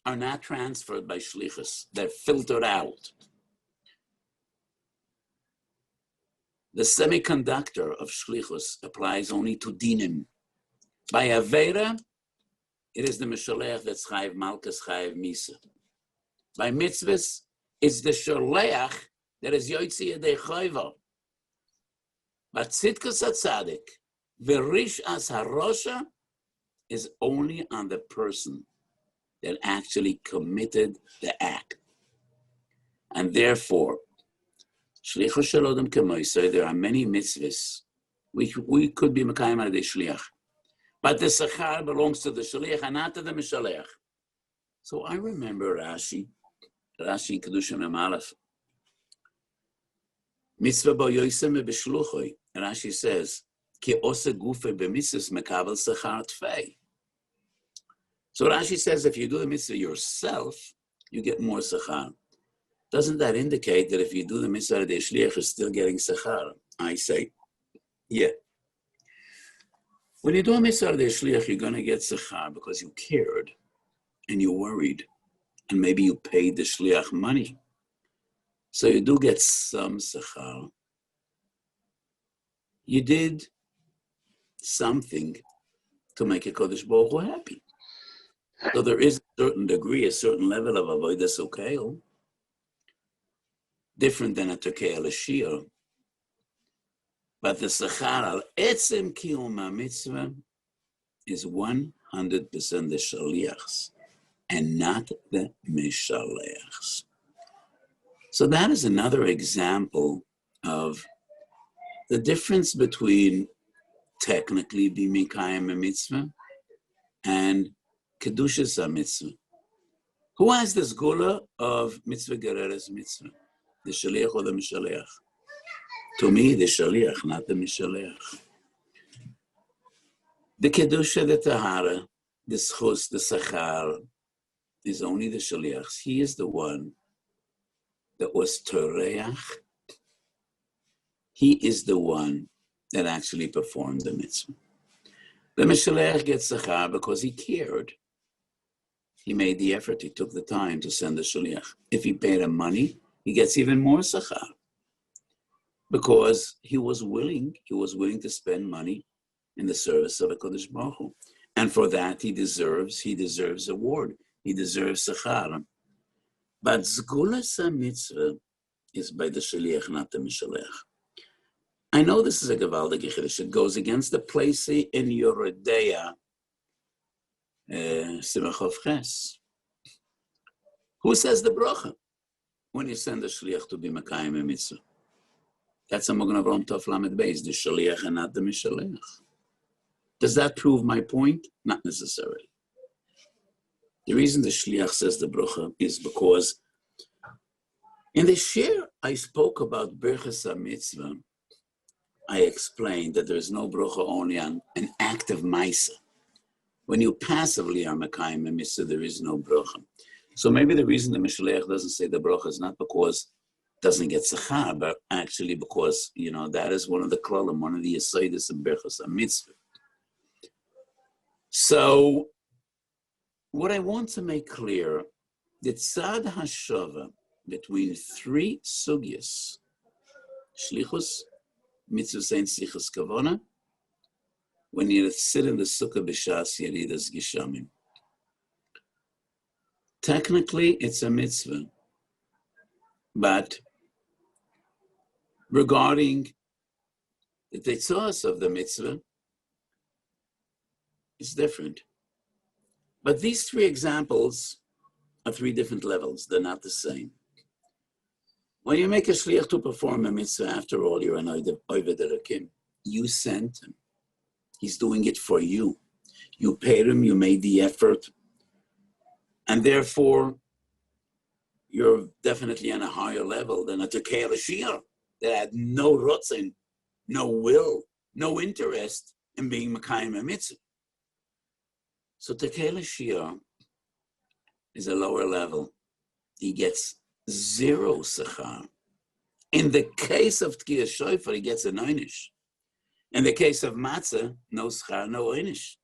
are not transferred by shlichus. They're filtered out. The semiconductor of shlichus applies only to dinim. By avera, it is the meshalech that's chayiv malkas chayiv misa. By mitzvahs, it's the shaleach that is yoytzi yedei chayva. But tzidkus atzadik, v'rish as harosha, is only on the person that actually committed the act. And therefore, shlichus shel odom kemoisei, there are many mitzvahs. We could be mekayim al shliach. But the sachar belongs to the shliach and not to the mishalech. So I remember Rashi in Kedushim Mem Aleph. Mitzvah bo yoisem b'shluchoi. Rashi says, ki ose gufe b'mitzvahs mekabel sachar tfei. So Rashi says, if you do the mitzvah yourself, you get more sachar. Doesn't that indicate that if you do the mitzvah the shliach is still getting sachar? I say, yeah. When you do a mitzvah de shliach, you're going to get sechar because you cared and you worried, and maybe you paid the shliach money. So you do get some sechar. You did something to make a Kodesh Baruch Hu happy. So there is a certain degree, a certain level of avodas ukeil, different than a tekeil ashir. But the sechar al etzem kiyum mitzvah is 100% the shaliachs and not the mishaleachs. So that is another example of the difference between technically being mikayim a mitzvah and kedushas a mitzvah. Who has the sgula of mitzvah gereres mitzvah? The shaliach or the mishaleach? To me, the shaliach, not the mishaleach. The kedusha, the tahara, the schus, the sachar, is only the shaliach. He is the one that was toreach. He is the one that actually performed the mitzvah. The mishaleach gets sachar because he cared. He made the effort. He took the time to send the shaliach. If he paid him money, he gets even more sachar. because he was willing to spend money in the service of HaKadosh Baruch Hu. And for that, he deserves award. He deserves sechar. But Zgulas HaMitzvah is by the Shaliach, not the Mishalech. I know this is a Gavaldig Chiddush. It goes against the place in Yoredeya, Simachov Ches. Who says the bracha when you send the Shaliach to be Makayim a Mitzvah? That's a Mogen Avraham Tov Lamed Beis, the Shaliach and not the Mishalech. Does that prove my point? Not necessarily. The reason the Shliach says the bracha is because in the shir I spoke about Berchas HaMitzvah. I explained that there is no bracha only on an active Maisa. When you passively are Mekayim a Mitzvah, there is no bracha. So maybe the reason the Mishalech doesn't say the bracha is not because it doesn't get sechar, but actually because, that is one of the klalim, one of the yesodis of Berchas HaMitzvah. So, what I want to make clear, the tzad hashava between three sugyas, shlichus, mitzvah sein sichus kavona, when you sit in the sukkah b'shas yeridas gishamim. Technically, it's a mitzvah, but regarding the tetzos of the mitzvah, it's different. But these three examples are three different levels. They're not the same. When you make a shliach to perform a mitzvah, after all, you're an oved Elokim. You sent him. He's doing it for you. You paid him, you made the effort. And therefore, you're definitely on a higher level than a Tekei L'Shir that had no rotzen, no will, no interest in being Mekayim a mitzvah. So Tekei L'Shir is a lower level. He gets zero sechar. In the case of Tkiyah Shofar, he gets an einish. In the case of Matzah, no sechar, no einish.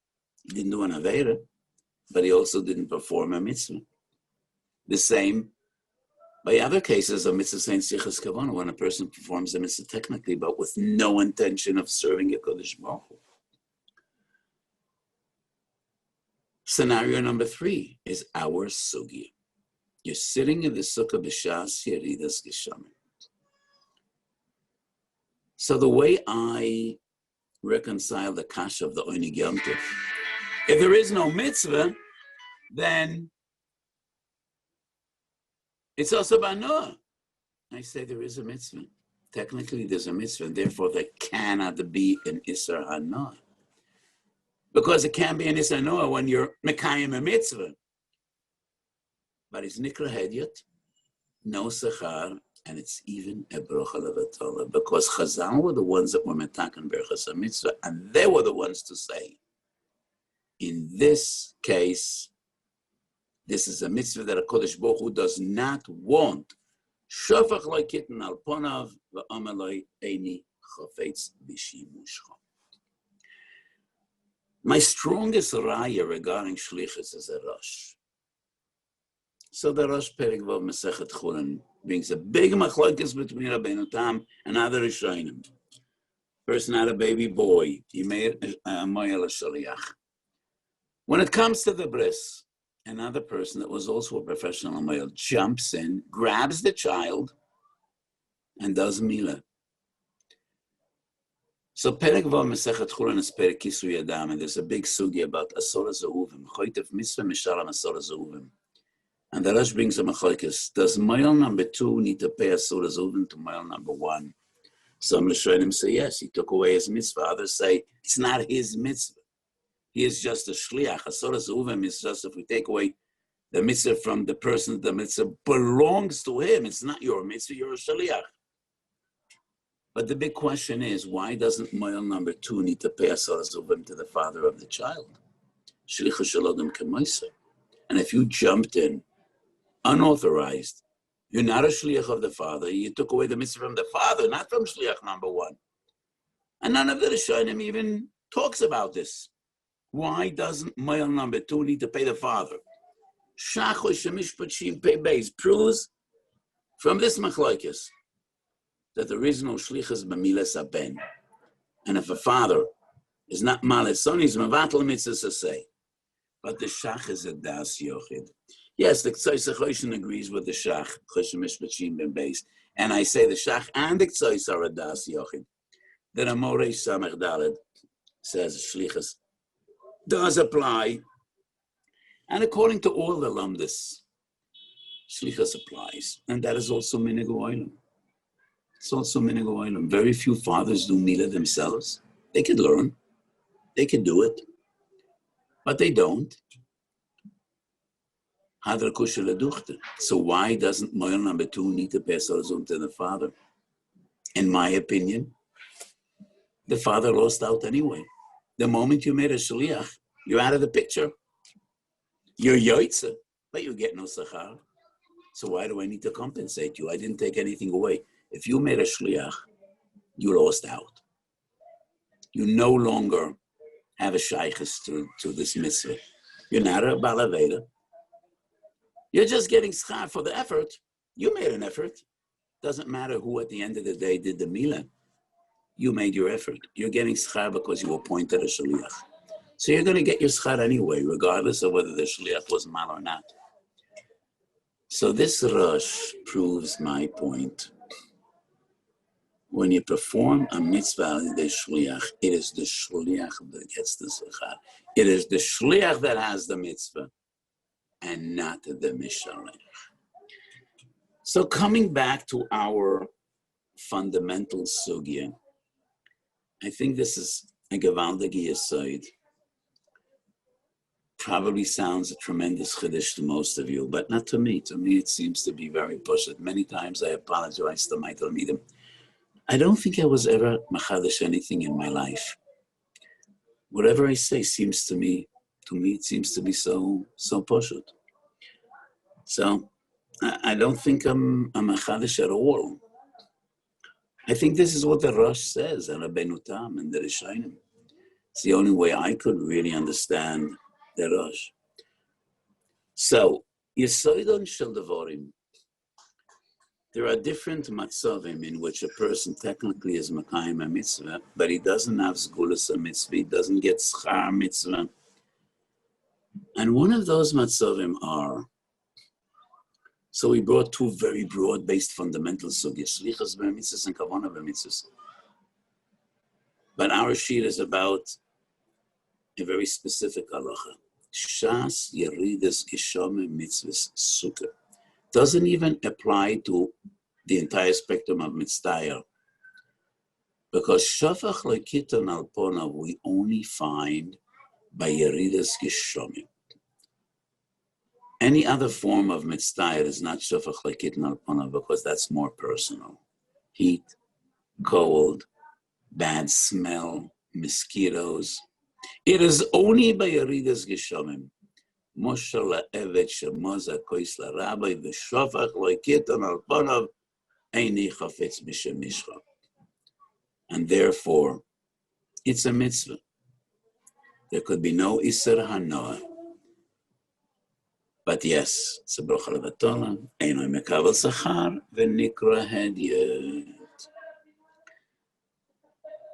He didn't do an Aveira, but he also didn't perform a mitzvah. The same by other cases of mitzvah saying sichas kavana, when a person performs a mitzvah technically, but with no intention of serving a Kodesh Baruch Hu. Scenario number 3 is our sugya. You're sitting in the sukkah b'shas yeridas geshamim. So the way I reconcile the kasha of the Oinig Yom Tov, if there is no mitzvah, then it's also banoah. I say there is a mitzvah. Technically, there's a mitzvah, and therefore there cannot be an Isser Hanoah. Because it can be an Isser Hanoah when you're Mekayim a mitzvah. But it's Nikra Hedyot, no Sechar, and it's even a Brocha Levatala. Because Chazal were the ones that were Metakan Berchas HaMitzvah, and they were the ones to say, in this case, this is a mitzvah that a Kodesh Baruch Hu does not want. Shofach loy kitten al ponav v'omer loy eini chafetz b'shimushcha. My strongest raya regarding shlichus is a Rosh. So the Rosh Perek Vav Masechet Chulin brings a big machlokes between Rabbeinu Tam and other Rishonim. Person had a baby boy. He made a moyel shaliach. When it comes to the bris, another person that was also a professional male jumps in, grabs the child, and does milah. So Perek Vav Masechet Chulin is Perek Kisui Adam, and there's a big sugi about Asora Zehuvim, Choytev Mitzvah Mishalam Asora Zehuvim. And the Rosh brings a machlokes. Does mile number 2 need to pay Asora Zehuvim to mile number 1? Some Rishonim say yes, he took away his mitzvah. Others say it's not his mitzvah. He is just a shliach. Asora Zehuvim is just if we take away the mitzvah from the person, the mitzvah belongs to him. It's not your mitzvah, you're a shliach. But the big question is, why doesn't mile number 2 need to pay Asora Zehuvim to the father of the child? Shlichus Shalodem K'moiseh. And if you jumped in unauthorized, you're not a shliach of the father. You took away the mitzvah from the father, not from shliach number 1. And none of the Rishonim even talks about this. Why doesn't mile number 2 need to pay the father? Shachosh Shemishpat Shim Pei Beis proves from this machlokes that there is no shlichus b'milas haben. And if a father is not malis son, he's mevatel mitzvahs asay. But the shach is a das yochid. Yes, the Ktsois HaChoshen agrees with the shach, Choshen Mishpachim ben Beis. And I say the shach and the Ktsois are a das yochid. The Amorei Samech Daled says shlichus does apply. And according to all the lamdas, shlichus applies. And that is also minig oilam. It's also minig oilam. Very few fathers do milah themselves. They could learn. They could do it. But they don't. So why doesn't Moil number 2 need to pass on to the father? In my opinion, the father lost out anyway. The moment you made a shliach, you're out of the picture. You're yoitza, but you get no sachar. So why do I need to compensate you? I didn't take anything away. If you made a shliach, you lost out. You no longer have a shaykhis to this mitzvah. You're not a balaveda. You're just getting schar for the effort. You made an effort. Doesn't matter who at the end of the day did the milah. You made your effort. You're getting schar because you appointed a shliach. So you're going to get your schar anyway, regardless of whether the shliach was mal or not. So this Rosh proves my point. When you perform a mitzvah in the shliach, it is the shliach that gets the schar. It is the shliach that has the mitzvah, and not the mishalech. So coming back to our fundamental sugya, I think this is a gewaldige yesod. Probably sounds a tremendous chiddush to most of you, but not to me. To me, it seems to be very pushed. Many times I apologize to my talmidim. I don't think I was ever machadash anything in my life. Whatever I say seems to me, it seems to be so pushed. So I don't think I'm a machadash at all. I think this is what the Rosh says, and Rabbeinu Tam and the Rishonim. It's the only way I could really understand the Rosh. So, Yesodon Shel Devarim. There are different matzavim in which a person technically is Makayim a mitzvah, but he doesn't have Zgulas a mitzvah, he doesn't get Schar mitzvah. And one of those matzavim are, so we brought two very broad-based fundamental sugyas, Shlichus b'mitzvahs and Kavanah b'mitzvahs. But our sheet is about a very specific halacha. Shas Yeridas Gishome Mitzvahs Sukkah. Doesn't even apply to the entire spectrum of Mitztayr. Because Shafach Lekitan Alpona we only find by Yeridas Gishome. Any other form of Mitztayr is not Shafach Lekitan Alpona because that's more personal. Heat, cold, bad smell, mosquitoes. It is only by Yeridas Gishomim. Moshe la'evet shemoza kois la'rabbi v'shofach lo'ikiton al ponav eini chafetz b'shem mishcha. And therefore, it's a mitzvah. There could be no iser hanoah. But yes, it's a brocha levatona, eino mekavel sachar v'nikra hedyet.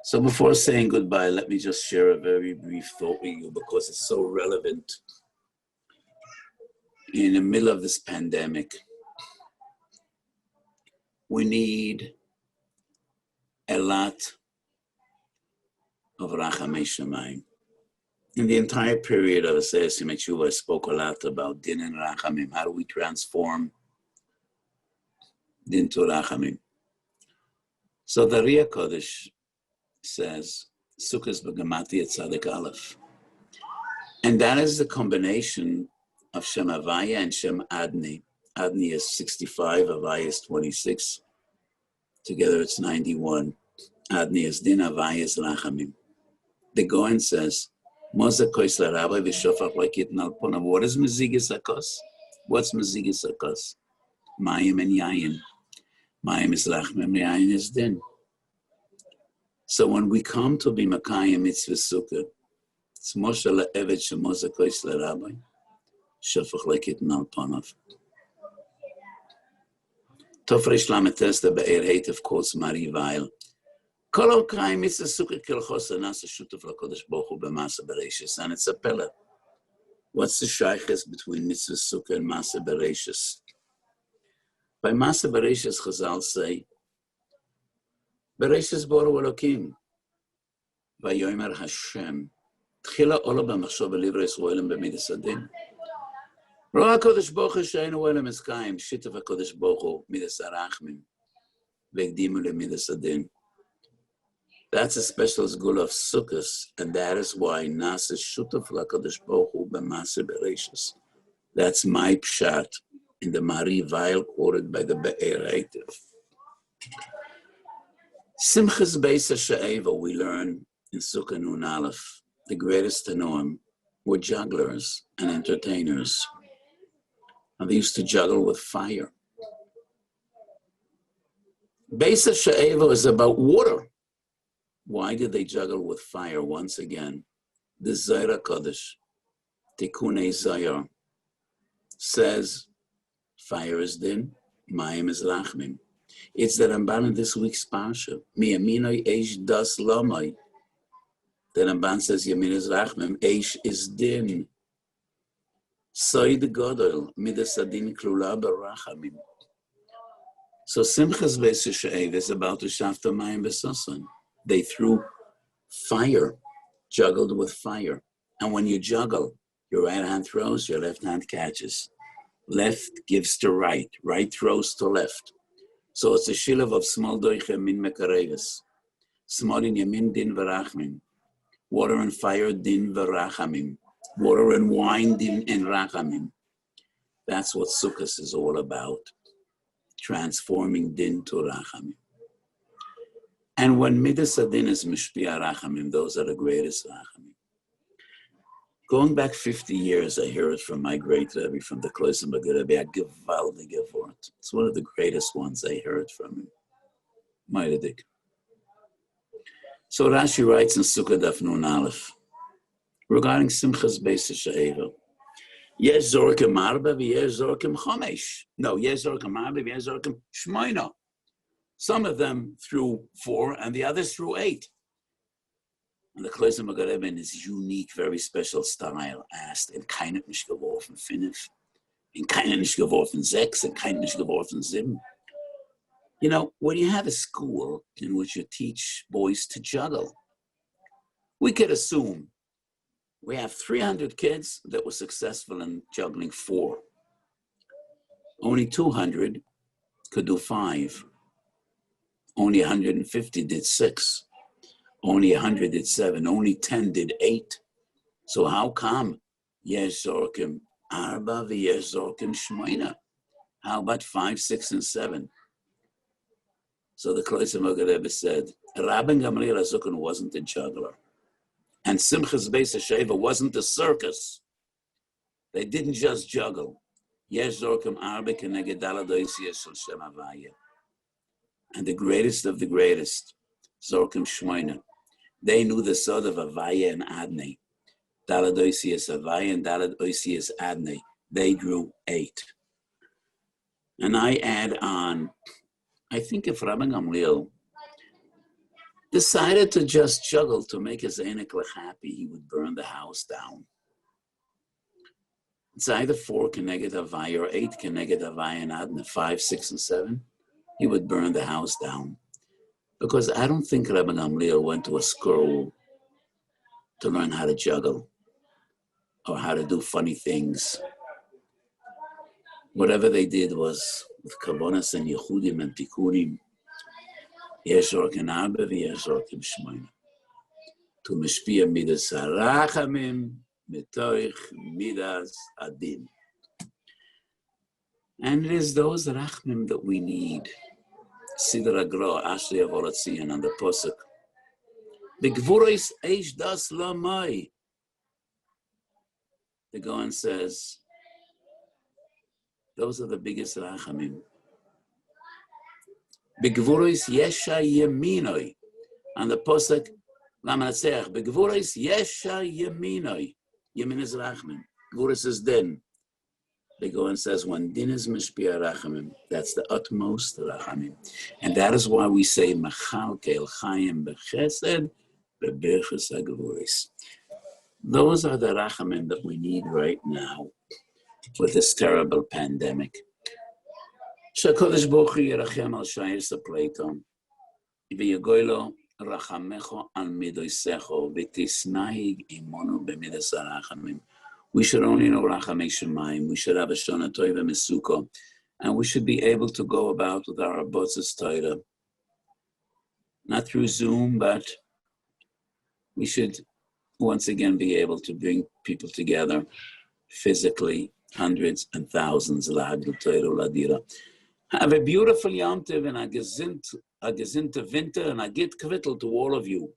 So before saying goodbye, let me just share a very brief thought with you because it's so relevant in the middle of this pandemic. We need a lot of rachamei shamayim. In the entire period of HaEysonim I spoke a lot about din and rachamim. How do we transform din to rachamim? So the Riyah Kodesh says, Sukkah's B'Gamati Tzadik Aleph. And that is the combination of Shem Havaya and Shem Adni. Adni is 65, Havaya is 26. Together it's 91. Adni is Din, Havaya is Rachamim. The Goen says, Moza Kois LaRabbi V'Shofach L'Kitin Al Ponav. What is Mezigis HaKos? What's Mezigis HaKos? Mayim and Yayin. Mayim is Rachamim, Yayin is Din. So when we come to be Makayim Mitzvah Sukkah, it's Moshe la'evet shemoza kois la'rabbi, shofach lekitin al panav. Tofresh Lametes, the Be'er Hate, of course, Mari Weil. Kol Kai Mitzvah Sukkah Kilchos Nasa Shutuf LaKodesh Baruch Hu B'Masa Bereishis, and it's a pillar. What's the shaykhs between Mitzvah Sukkah and Masa Bereishis? By Masa Bereishis, Chazal say, Bereishis Boru Elokim, Vayomer Hashem, Tchila Ola B'Machshov Livra Yisraelim B'Midas Adin. Ro'a HaKodesh Baruch Hu She'einu Olam Eskayim, Shituf HaKodesh Baruch Hu Midas HaRachmim, V'Ekdimu L'Midas Adin. That's a special school of Sukkos, and that is why Nasa Shutuf LaKodesh Baruch Hu B'Masa Bereishis. That's my pshat in the Mari Weil quoted by the Be'er Haitiv. Simchas Beis HaSha'eva, we learn in Sukkah Nun Aleph, the greatest Tanoim were jugglers and entertainers. And they used to juggle with fire. Beis HaSha'eva is about water. Why did they juggle with fire? Once again, the Zohar Kodesh, Tikunei Zohar, says fire is din, mayim is rachmim. It's the Ramban in this week's parsha. Mi yaminoi eish das lomai. The Ramban says yamin is rachmim, eish is din. Soid godol, midas adin klula barachamim. So Simchas Beis HaSha'eva is about to shafta mayim besosan. They threw fire, juggled with fire. And when you juggle, your right hand throws, your left hand catches. Left gives to right, right throws to left. So it's a shilav of small doiche min mekareves. Small in yamin din varachmin. Water and fire din varachamim. Water and wine din and rachamim. That's what Sukkot is all about. Transforming din to rachamim. And when Midas Adin is Mishpia Rachamim, those are the greatest Rachamim. Going back 50 years, I hear it from my great Rebbe, from the Kloisenberg Rebbe, a gewaldige Wort. It's one of the greatest ones I heard from him. Meiredik. So Rashi writes in Sukkah Daf Nun Aleph, regarding Simchas Beis HaSha'eva, Yesh Zorkim Arba v'yesh Zorkim Chomesh. No, Yesh Zorkim Arba v'yesh Zorkim Shmoina. Some of them through 4 and the others through 8. And the Kloisenberg Rebbe in his unique, very special style asked, in keiner nicht geworfen 5, in keiner nicht geworfen 6, in keiner nicht geworfen 7. You know, when you have a school in which you teach boys to juggle, we could assume we have 300 kids that were successful in juggling 4. Only 200 could do 5. Only 150 did 6. Only 100 did 7. Only 10 did 8. So how come? Yesh Zorkim Arba v'yesh Zorkim Shmoina. How about 5, 6, and 7? So the Kloisenberg Rebbe said, Rabban Gamliel HaZukan wasn't a juggler. And Simchas Beis HaSha'eva wasn't a circus. They didn't just juggle. Yesh Zorkim Arba k'neged Daladoisiya Shel Shem Havaya. And the greatest of the greatest, Zorkim Shmoina, they knew the sod of Havaya and Adnei. Dalad Oisias Havaya and Dalad Oisias Adnei. They drew 8. And I add on, I think if Rabban Gamliel decided to just juggle to make his Einiklich happy, he would burn the house down. It's either 4 Keneged Havaya or 8 Keneged Havaya and Adnei, 5, 6, and 7. He would burn the house down. Because I don't think Rabban Gamliel went to a school to learn how to juggle or how to do funny things. Whatever they did was with Kavonas and Yehudim and Tikunim, Yesh Zorkim Arba v'yesh Zorkim Shmoina. To Mishpia Midas HaRachamim Mitoich Midas Adin. And it is those Rachmim that we need. Sidra Agro, Ashley of Oratzian, and the Posuk. The Gvurois Eish Das Lamai. The Goan says, those are the biggest Rachamim. Begvurois Yesha Yeminoi. And the Posuk, Lamanatseach, Begvurois Yesha Yeminoi. Yemin is Rachmim. Gvurois is Den. the Goan says, when din is mishpia rachamim, that's the utmost rachamim. And that is why we say, machal keil chayim bechesed, bebirchus hagevuris. Those are the rachamim that we need right now with this terrible pandemic. Shakadosh Baruch Hu yirachem al shayis hapleiton, v'yagoylo rachamecho al midoisecho, v'tisnahig imonu b'midas harachamim. We should only know Rachamei Shemayim. We should have a Shana Toiva Mesuko. And we should be able to go about with our Abotzes Torah. Not through Zoom, but we should once again be able to bring people together physically, hundreds and thousands. Have a beautiful Yom Tov and a gesinte winter and a git kvittel to all of you.